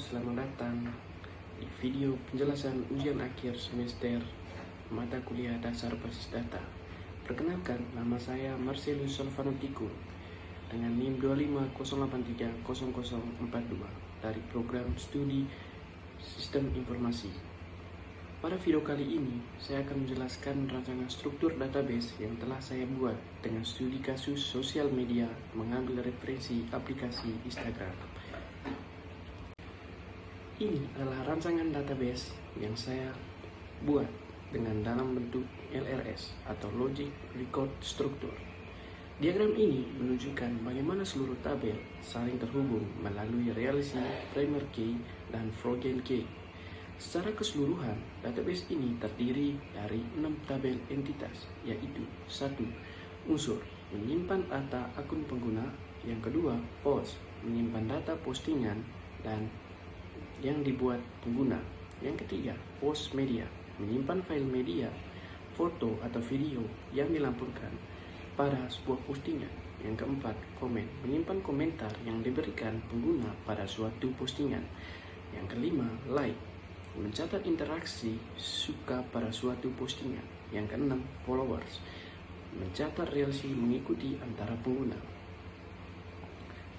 selamat datang di video penjelasan ujian akhir semester mata kuliah dasar basis data. Perkenalkan, nama saya Marcelus Solvanutiku dengan NIM 250830042 dari program studi Sistem Informasi. Pada video kali ini, saya akan menjelaskan rancangan struktur database yang telah saya buat dengan studi kasus sosial media mengambil referensi aplikasi Instagram. Ini adalah rancangan database yang saya buat dengan dalam bentuk LRS atau Logic Record Structure. Diagram ini menunjukkan bagaimana seluruh tabel saling terhubung melalui relasi primer key dan frogen key. Secara keseluruhan, database ini terdiri dari 6 tabel entitas, yaitu 1. Unsur, menyimpan data akun pengguna. Yang kedua, post, menyimpan data postingan dan yang dibuat pengguna. Yang ketiga, post media, menyimpan file media, foto atau video yang dilampirkan pada sebuah postingan. Yang keempat, komen, menyimpan komentar yang diberikan pengguna pada suatu postingan. Yang kelima, like, mencatat interaksi suka pada suatu postingan. Yang keenam, followers, mencatat relasi mengikuti antara pengguna.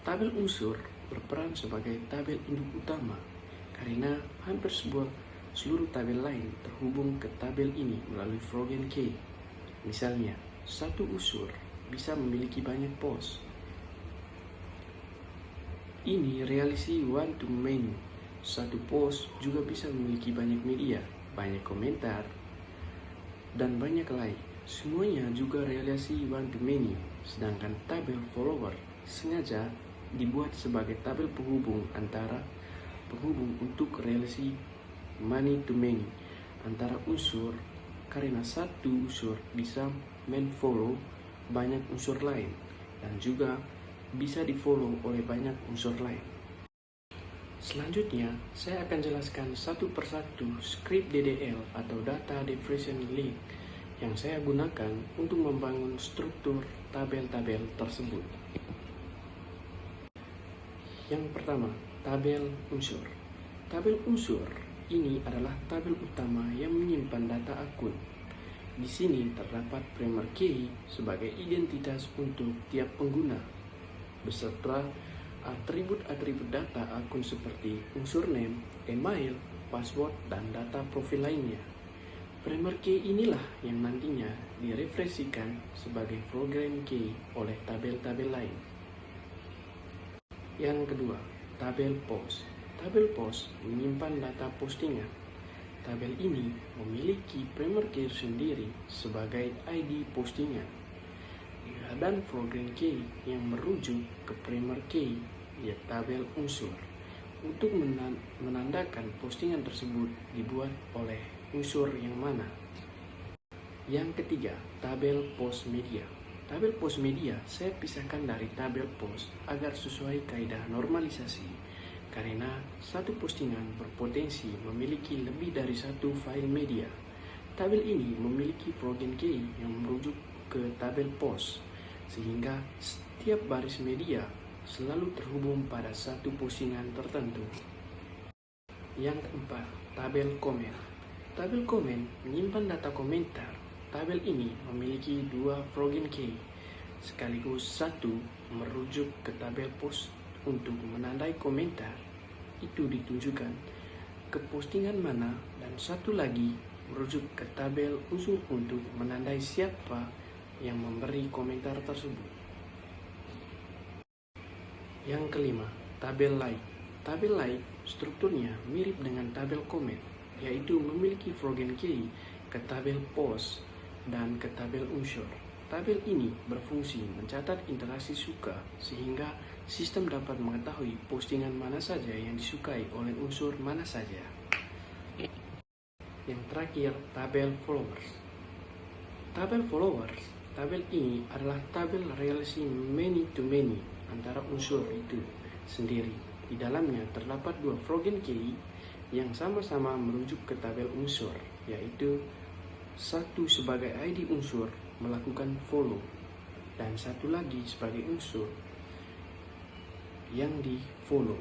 Tabel unsur berperan sebagai tabel induk utama karena hampir seluruh tabel lain terhubung ke tabel ini melalui frogen key. Misalnya, satu unsur bisa memiliki banyak post. Ini relasi one to many. Satu post juga bisa memiliki banyak media, banyak komentar, dan banyak like. Semuanya juga relasi one to many. Sedangkan tabel follower sengaja dibuat sebagai tabel penghubung untuk relasi many to many antara unsur, karena satu unsur bisa men-follow banyak unsur lain dan juga bisa di-follow oleh banyak unsur lain. Selanjutnya, saya akan jelaskan satu persatu script DDL atau Data Differentiation Link yang saya gunakan untuk membangun struktur tabel-tabel tersebut. Yang pertama, tabel unsur. Tabel unsur ini adalah tabel utama yang menyimpan data akun. Di sini terdapat primer key sebagai identitas untuk tiap pengguna, beserta atribut-atribut data akun seperti unsur name, email, password, dan data profil lainnya. Primer key inilah yang nantinya direfleksikan sebagai frogen key oleh tabel-tabel lain. Yang kedua, tabel post. Tabel post menyimpan data postingan. Tabel ini memiliki primer key sendiri sebagai ID postingan dan frogen key yang merujuk ke primer key di tabel unsur untuk menandakan postingan tersebut dibuat oleh unsur yang mana. Yang ketiga, tabel post media. Tabel post media saya pisahkan dari tabel post agar sesuai kaidah normalisasi, karena satu postingan berpotensi memiliki lebih dari satu file media. Tabel ini memiliki frogen key yang merujuk ke tabel post, sehingga setiap baris media selalu terhubung pada satu postingan tertentu. Yang keempat, tabel komen. Tabel komen menyimpan data komentar. Tabel ini memiliki dua frogen key, sekaligus satu merujuk ke tabel post untuk menandai komentar itu ditunjukkan ke postingan mana, dan satu lagi merujuk ke tabel unsur untuk menandai siapa yang memberi komentar tersebut. Yang kelima, tabel like. Tabel like strukturnya mirip dengan tabel comment, yaitu memiliki frogen key ke tabel post dan ke tabel unsur. Tabel ini berfungsi mencatat interaksi suka sehingga sistem dapat mengetahui postingan mana saja yang disukai oleh unsur mana saja. Yang terakhir, tabel followers. Tabel followers. Tabel ini adalah tabel relasi many to many antara unsur itu sendiri. Di dalamnya terdapat dua frogen key yang sama-sama merujuk ke tabel unsur, yaitu satu sebagai ID unsur melakukan follow dan satu lagi sebagai unsur yang di follow.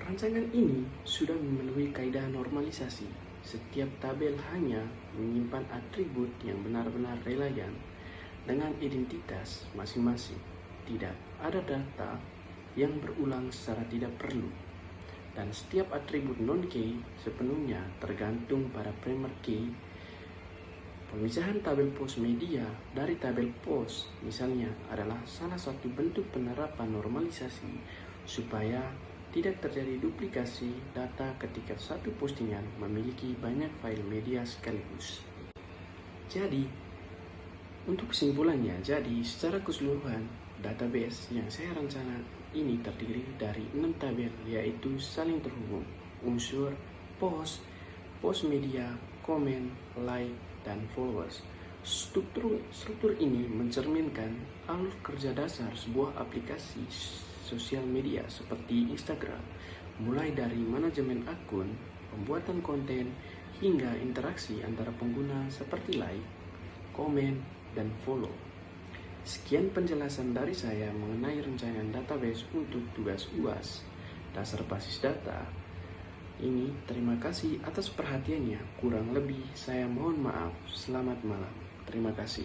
Rancangan ini sudah memenuhi kaidah normalisasi. Setiap tabel hanya menyimpan atribut yang benar-benar relevan dengan identitas masing-masing. Tidak ada data yang berulang secara tidak perlu. Dan setiap atribut non-key sepenuhnya tergantung pada primer key. Pemisahan tabel pos media dari tabel pos misalnya adalah salah satu bentuk penerapan normalisasi supaya tidak terjadi duplikasi data ketika satu postingan memiliki banyak file media sekaligus. Jadi, untuk kesimpulannya, secara keseluruhan database yang saya rencana ini terdiri dari 6 tabel, yaitu saling terhubung, unsur, post media, komen, like, dan followers. Struktur ini mencerminkan alur kerja dasar sebuah aplikasi sosial media seperti Instagram, mulai dari manajemen akun, pembuatan konten, hingga interaksi antara pengguna seperti like, komen, dan follow. Sekian penjelasan dari saya mengenai rancangan database untuk tugas UAS dasar basis data. Ini terima kasih atas perhatiannya. Kurang lebih saya mohon maaf. Selamat malam. Terima kasih.